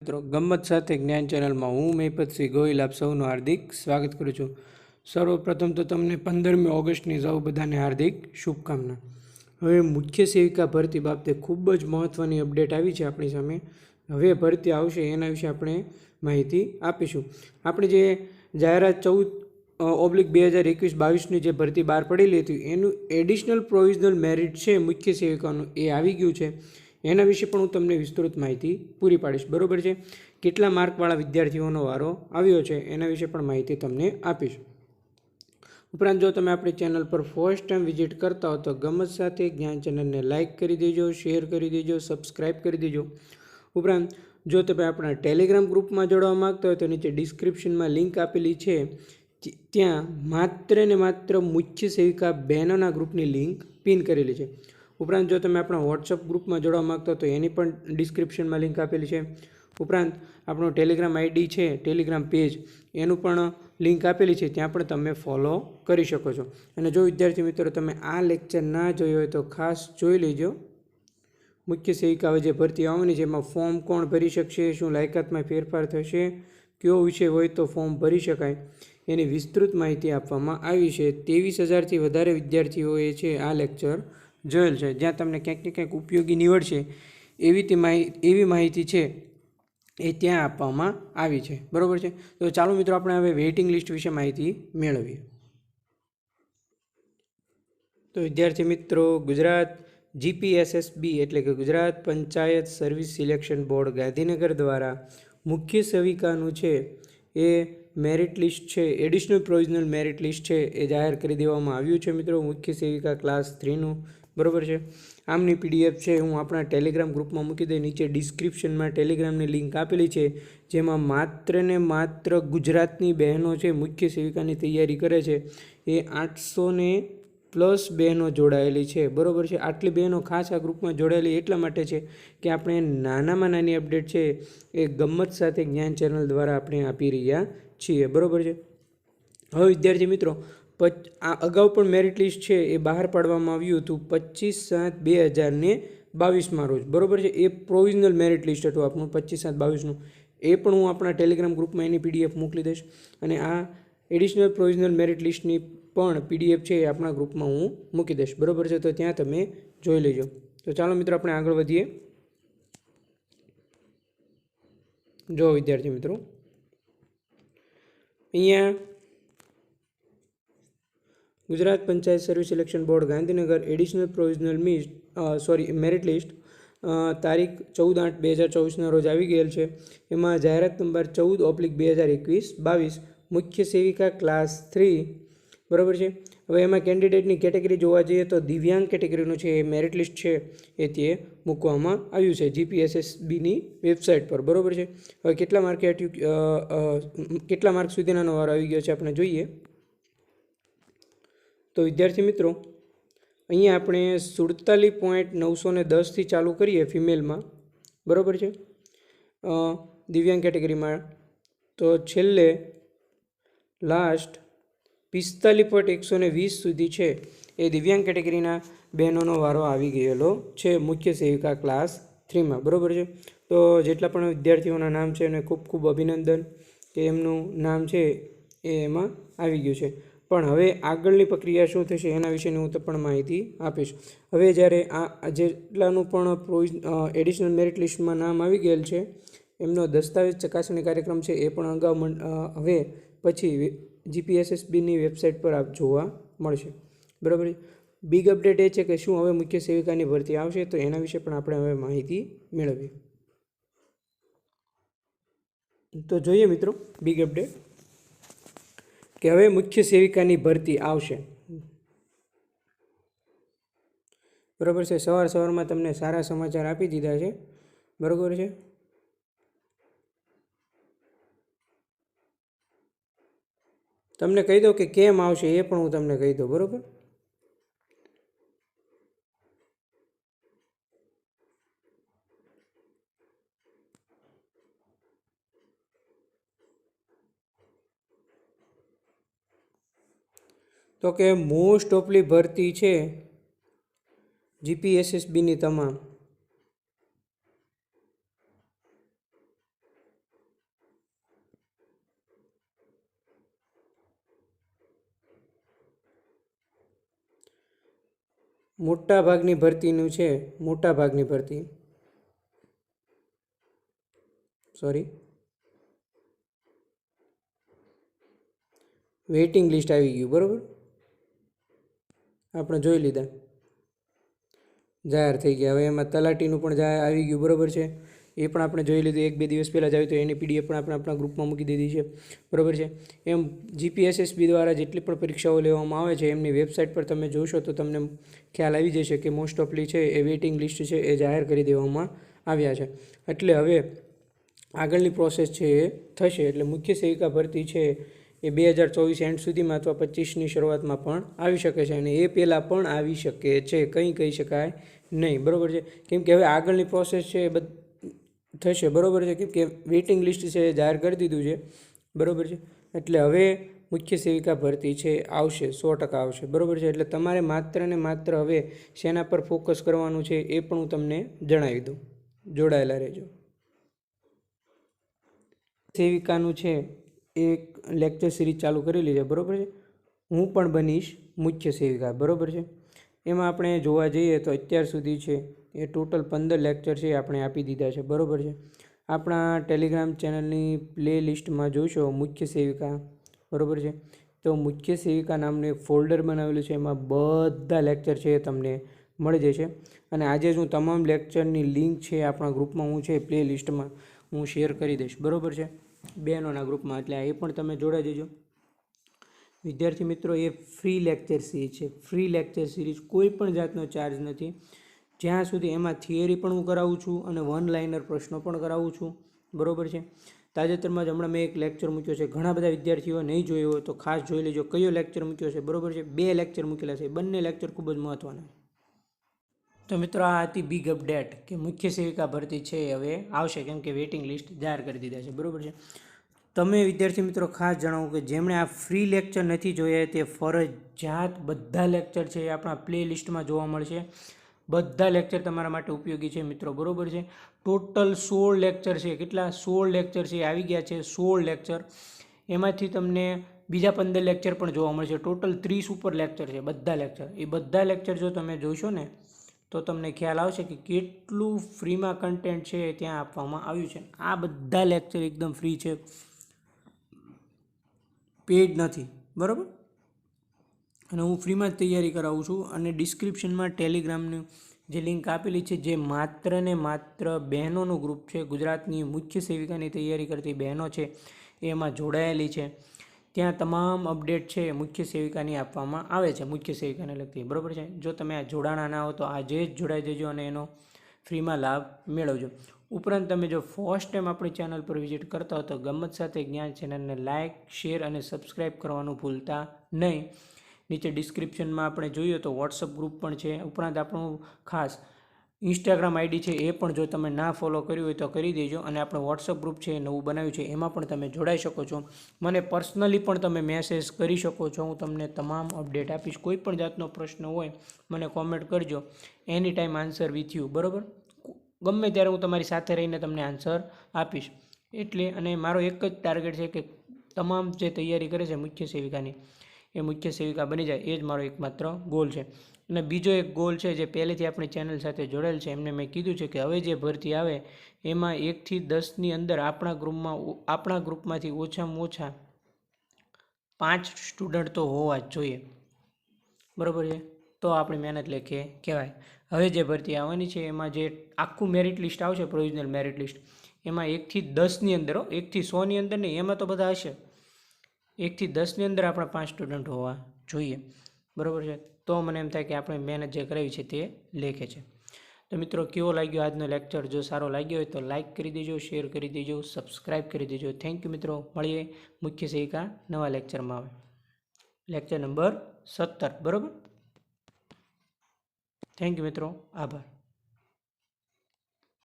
મિત્રો ગમ્મત સાથે જ્ઞાન ચેનલમાં હું મહિપતસિંહ ગોહિલ આપ સૌનું હાર્દિક સ્વાગત કરું છું। સર્વપ્રથમ તો તમને 15મી ઓગસ્ટની સૌ બધાને હાર્દિક શુભકામના। હવે મુખ્ય સેવિકા ભરતી બાબતે ખૂબ જ મહત્ત્વની અપડેટ આવી છે આપણી સામે। હવે ભરતી આવશે એના વિશે આપણે માહિતી આપીશું। આપણે જે જાહેરાત 14/2021-22ની જે ભરતી બહાર પડેલી હતી એનું એડિશનલ પ્રોવિઝનલ મેરિટ છે મુખ્ય સેવિકાનું એ આવી ગયું છે। એના વિશે પણ હું તમને વિસ્તૃત માહિતી પૂરી પાડીશ, બરાબર છે। કેટલા માર્કવાળા વિદ્યાર્થીઓનો વારો આવ્યો છે એના વિશે પણ માહિતી તમને આપીશ। ઉપરાંત જો તમે આપણી ચેનલ પર ફર્સ્ટ ટાઈમ વિઝિટ કરતા હો તો ગમ્મત સાથે જ્ઞાન ચેનલને લાઇક કરી દેજો, શેર કરી દેજો, સબસ્ક્રાઈબ કરી દેજો। ઉપરાંત જો તમે આપણા ટેલિગ્રામ ગ્રુપમાં જોડવા માગતા હોય તો નીચે ડિસ્ક્રિપ્શનમાં લિંક આપેલી છે, ત્યાં માત્ર ને માત્ર મુખ્ય સેવિકા બહેનોના ગ્રુપની લિંક પિન કરેલી છે। ઉપરાંત જો તમે આપણા વોટ્સઅપ ગ્રુપમાં જોડવા માગતા હો તો એની પણ ડિસ્ક્રિપ્શનમાં લિંક આપેલી છે। ઉપરાંત આપણો ટેલિગ્રામ આઈડી છે, ટેલિગ્રામ પેજ, એનું પણ લિંક આપેલી છે, ત્યાં પણ તમે ફોલો કરી શકો છો। અને જો વિદ્યાર્થી મિત્રો તમે આ લેક્ચર ના જોયો હોય તો ખાસ જોઈ લેજો। મુખ્ય સેવિકાઓ જે ભરતી આવવાની છે એમાં ફોર્મ કોણ ભરી શકશે, શું લાયકાતમાં ફેરફાર થશે, કયો વિષય હોય તો ફોર્મ ભરી શકાય, એની વિસ્તૃત માહિતી આપવામાં આવી છે। 23,000થી વધારે વિદ્યાર્થીઓએ છે આ લેક્ચર જોયેલ છે, જ્યાં તમને ક્યાંક ને ક્યાંક ઉપયોગી નીવડશે એવી માહિતી છે એ ત્યાં આપવામાં આવી છે, બરાબર છે। તો ચાલો મિત્રો આપણે હવે વેઇટિંગ લિસ્ટ વિશે માહિતી મેળવીએ। તો વિદ્યાર્થી મિત્રો, ગુજરાત GPSSB એટલે કે Gujarat panchayat service selection board Gandhinagar દ્વારા મુખ્ય સેવિકાનું છે એ મેરિટ લિસ્ટ છે, એડિશનલ પ્રોવિઝનલ મેરિટ લિસ્ટ છે એ જાહેર કરી દેવામાં આવ્યું છે મિત્રો, મુખ્ય સેવિકા ક્લાસ 3નું, બરાબર છે। આમની PDF છે હું આપણા ટેલિગ્રામ ગ્રુપમાં મૂકી દઈ, નીચે ડિસ્ક્રિપ્શનમાં ટેલિગ્રામની લિંક આપેલી છે, જેમાં માત્ર ને માત્ર ગુજરાતની બહેનો છે મુખ્ય સેવિકાની તૈયારી કરે છે એ 800+ બહેનો જોડાયેલી છે, બરાબર છે। આટલી બહેનો ખાસ આ ગ્રુપમાં જોડાયેલી એટલા માટે છે કે આપણે નાનામાં નાની અપડેટ છે એ ગમ્મત સાથે જ્ઞાન ચેનલ દ્વારા આપણે આપી રહ્યા છીએ, બરાબર છે। હવે વિદ્યાર્થી મિત્રો, આ અગાઉ પણ મેરિટ લિસ્ટ છે એ બહાર પાડવામાં આવ્યું હતું 25/7/2022 રોજ, બરાબર છે। એ પ્રોવિઝનલ મેરિટ લિસ્ટ હતું આપણું 25/7/22નું, એ પણ હું આપણા ટેલિગ્રામ ગ્રુપમાં એની PDF મોકલી દઈશ। અને આ એડિશનલ પ્રોવિઝનલ મેરિટ લિસ્ટની પણ PDF છે એ આપણા ગ્રુપમાં હું મૂકી દઈશ, બરાબર છે। તો ત્યાં તમે જોઈ લેજો। તો ચાલો મિત્રો આપણે આગળ વધીએ। જો વિદ્યાર્થી મિત્રો, અહીંયા Gujarat panchayat service selection board Gandhinagar additional provisional merit list તારીખ 14/8/2024ના રોજ આવી ગયેલ છે। એમાં જાહેરાત નંબર 14/2021-22 મુખ્ય સેવિકા ક્લાસ 3, બરાબર છે। હવે એમાં કેન્ડિડેટની કેટેગરી જોવા જઈએ તો દિવ્યાંગ કેટેગરીનું છે એ મેરિટ લિસ્ટ છે એ તે મૂકવામાં આવ્યું છે GPSSBની વેબસાઇટ પર, બરાબર છે। હવે કેટલા માર્ક સુધીનો વારો આવી ગયો છે આપણે જોઈએ। તો વિદ્યાર્થી મિત્રો, અહીંયા આપણે 47.910થી ચાલુ કરીએ ફિમેલમાં, બરાબર છે, દિવ્યાંગ કેટેગરીમાં, તો છેલ્લે લાસ્ટ 45.120 સુધી છે એ દિવ્યાંગ કેટેગરીના બહેનોનો વારો આવી ગયેલો છે મુખ્ય સેવિકા ક્લાસ 3માં, બરાબર છે। તો જેટલા પણ વિદ્યાર્થીઓના નામ છે એને ખૂબ ખૂબ અભિનંદન કે એમનું નામ છે એ એમાં આવી ગયું છે। પણ હવે આગળની પ્રક્રિયા શું થશે એના વિશેની હું પણ માહિતી આપીશ। હવે જ્યારે આ જેટલાનું પણ એડિશનલ મેરિટ લિસ્ટમાં નામ આવી ગયેલ છે એમનો દસ્તાવેજ ચકાસણી કાર્યક્રમ છે એ પણ અગાઉ હવે પછી GPSSBની વેબસાઇટ પર આપ જોવા મળશે, બરાબર। બિગ અપડેટ એ છે કે શું હવે મુખ્ય સેવિકાની ભરતી આવશે, તો એના વિશે પણ આપણે હવે માહિતી મેળવીએ। તો જોઈએ મિત્રો બિગ અપડેટ કે હવે મુખ્ય સેવિકાની ભરતી આવશે, બરાબર છે। સવારમાં તમને સારા સમાચાર આપી દીધા છે, બરાબર છે। તમને કહી દઉં કે કેમ આવશે એ પણ હું તમને કહી દઉં, બરાબર। તો કે મોસ્ટ ઓફલી ભરતી છે GPSSBની તમામ મોટા ભાગની ભરતીનું છે, મોટા ભાગની ભરતી, સોરી, વેઇટિંગ લિસ્ટ આવી ગયું, બરાબર. આપણે જોઈ લીધા, જાહેર થઈ ગયા. હવે એમાં તલાટીનું પણ જાહેર આવી ગયું, બરાબર છે. એ પણ આપણે જોઈ લીધું, 1-2 દિવસ પહેલાં જ આવ્યું તો એની પીડીએફ પણ આપણે આપણા ગ્રુપમાં મૂકી દીધી છે, બરાબર છે. એમ જીપીએસએસબી દ્વારા જેટલી પણ પરીક્ષાઓ લેવામાં આવે છે એમની વેબસાઇટ પર તમે જોશો તો તમને ખ્યાલ આવી જશે કે મોસ્ટ ઓફલી છે એ વેઇટિંગ લિસ્ટ છે એ જાહેર કરી દેવામાં આવ્યા છે. એટલે હવે આગળની પ્રોસેસ છે એ થશે. એટલે મુખ્ય સેવિકા ભરતી છે એ 2024 એન્ડ સુધીમાં અથવા 25ની શરૂઆતમાં પણ આવી શકે છે અને એ પહેલાં પણ આવી શકે છે, કંઈ કહી શકાય નહીં, બરાબર છે. કેમ કે હવે આગળની પ્રોસેસ છે એ થશે, બરાબર છે. કેમ કે વેઇટિંગ લિસ્ટ છે એ જાહેર કરી દીધું છે, બરાબર છે. એટલે હવે મુખ્ય સેવિકા ભરતી છે આવશે, 100% આવશે, બરાબર છે. એટલે તમારે માત્ર ને માત્ર હવે શેના પર ફોકસ કરવાનું છે એ પણ હું તમને જણાવી દઉં, જોડાયેલા રહેજો. સેવિકાનું છે એક લેક્ચર સિરીઝ ચાલુ કરેલી છે, બરાબર છે. હું પણ બનીશ મુખ્ય સેવિકા, બરાબર છે. એમાં આપણે જોવા જઈએ તો અત્યાર સુધી છે એ ટોટલ 15 લેક્ચર છે આપણે આપી દીધા છે, બરાબર છે. આપણા ટેલિગ્રામ ચેનલની પ્લે લિસ્ટમાં જોશો મુખ્ય સેવિકા, બરાબર છે. તો મુખ્ય સેવિકા નામનું એક ફોલ્ડર બનાવેલું છે, એમાં બધા લેક્ચર છે એ તમને મળી જશે. અને આજે જ હું તમામ લેક્ચરની લિંક છે આપણા ગ્રુપમાં હું છે પ્લે લિસ્ટમાં હું શેર કરી દઈશ, બરાબર છે, બહેનોના ગ્રુપમાં. એટલે એ પણ તમે જોડાઈ દેજો. વિદ્યાર્થી મિત્રો, એ ફ્રી લેક્ચર સિરીઝ છે, ફ્રી લેક્ચર સિરીઝ, કોઈ પણ જાતનો ચાર્જ નથી. જ્યાં સુધી એમાં થિયરી પણ હું કરાવું છું અને 1 લાઇનર પ્રશ્નો પણ કરાવું છું, બરાબર છે. તાજેતરમાં જ હમણાં મેં એક લેક્ચર મૂક્યો છે, ઘણા બધા વિદ્યાર્થીઓ નહીં જોયો હોય તો ખાસ જોઈ લેજો કયો લેક્ચર મૂક્યો છે, બરાબર છે. 2 લેક્ચર મૂકેલા છે, બંને લેક્ચર ખૂબ જ મહત્ત્વના. તો મિત્રો, આ હતી બિગ અપડેટ કે મુખ્ય સેવિકા ભરતી છે હવે આવશે, કેમ કે વેઇટિંગ લિસ્ટ જાહેર કરી દીધા છે, બરાબર છે. તમે વિદ્યાર્થી મિત્રો ખાસ જણાવો કે જેમણે આ ફ્રી લેક્ચર નથી જોયા તે ફરજિયાત બધા લેક્ચર છે એ આપણા પ્લે લિસ્ટમાં જોવા મળશે. બધા લેક્ચર તમારા માટે ઉપયોગી છે મિત્રો, બરાબર છે. ટોટલ 16 લેક્ચર છે. કેટલા? 16 લેક્ચર છે આવી ગયા છે, 16 લેક્ચર. એમાંથી તમને બીજા 15 લેક્ચર પણ જોવા મળશે. ટોટલ 30 ઉપર લેક્ચર છે, બધા લેક્ચર. એ બધા લેક્ચર જો તમે જોશો ને તો તમને ખ્યાલ આવશે કે કેટલું ફ્રીમાં કન્ટેન્ટ છે ત્યાં આપવામાં આવ્યું છે. આ બધા લેક્ચર એકદમ ફ્રી છે, પેડ નથી, બરાબર. અને હું ફ્રીમાં જ તૈયારી કરાવું છું. અને ડિસ્ક્રિપ્શનમાં ટેલિગ્રામની જે લિંક આપેલી છે, જે માત્ર ને માત્ર બહેનોનું ગ્રુપ છે, ગુજરાતની મુખ્ય સેવિકાની તૈયારી કરતી બહેનો છે એમાં જોડાયેલી છે. ત્યાં તમામ અપડેટ છે મુખ્ય સેવિકાની આપવામાં આવે છે, મુખ્ય સેવિકાને લગતી, બરાબર છે. જો તમે આ જોડાણા ના હો તો આજે જ જોડાઈ દેજો અને એનો ફ્રીમાં લાભ મેળવજો. ઉપરાંત તમે જો ફર્સ્ટ ટાઈમ આપણી ચેનલ પર વિઝિટ કરતા હો તો ગમત સાથે જ્ઞાન ચેનલને લાઇક, શેર અને સબસ્ક્રાઈબ કરવાનું ભૂલતા નહીં. નીચે ડિસ્ક્રિપ્શનમાં આપણે જોઈએ તો વોટ્સઅપ ગ્રુપ પણ છે. ઉપરાંત આપણું ખાસ ઇન્સ્ટાગ્રામ આઈડી છે એ પણ જો તમે ના ફોલો કર્યું હોય તો કરી દેજો. અને આપણું વોટ્સઅપ ગ્રુપ છે એ નવું બનાવ્યું છે, એમાં પણ તમે જોડાઈ શકો છો. મને પર્સનલી પણ તમે મેસેજ કરી શકો છો, હું તમને તમામ અપડેટ આપીશ. કોઈ પણ જાતનો પ્રશ્ન હોય મને કોમેન્ટ કરજો, એની ટાઈમ આન્સર વિથ યુ, બરાબર. ગમે ત્યારે હું તમારી સાથે રહીને તમને આન્સર આપીશ. એટલે અને મારો એક જ ટાર્ગેટ છે કે તમામ જે તૈયારી કરે છે મુખ્ય સેવિકાની એ મુખ્ય સેવિકા બની જાય, એ જ મારો એકમાત્ર ગોલ છે. અને બીજો એક ગોલ છે જે પહેલેથી આપણી ચેનલ સાથે જોડાયેલ છે, એમને મેં કીધું છે કે હવે જે ભરતી આવે એમાં 1 થી 10ની અંદર આપણા ગ્રુપમાંથી ઓછામાં ઓછા 5 સ્ટુડન્ટ તો હોવા જ જોઈએ, બરાબર છે. તો આપણી મહેનત લેખે કહેવાય. હવે જે ભરતી આવવાની છે એમાં જે આખું મેરિટ લિસ્ટ આવશે, પ્રોવિઝનલ મેરિટ લિસ્ટ, એમાં 1 થી 10ની અંદર, 1 થી 100ની અંદર નહીં, એમાં તો બધા હશે. 1 થી 10ની અંદર આપણા 5 સ્ટુડન્ટ હોવા જોઈએ, બરાબર છે. તો મને એમ થાય કે આપણે મહેનત જે કરાવી છે તે લેખે છે. તો મિત્રો, કેવો લાગ્યો આજનો લેક્ચર? જો સારો લાગ્યો હોય તો લાઇક કરી દેજો, શેર કરી દેજો, સબસ્ક્રાઈબ કરી દેજો. થેન્ક યુ મિત્રો. મળીએ મુખ્ય સેવિકા નવા લેક્ચરમાં આવે, લેક્ચર નંબર 17, બરાબર. થેન્ક યુ મિત્રો, આભાર.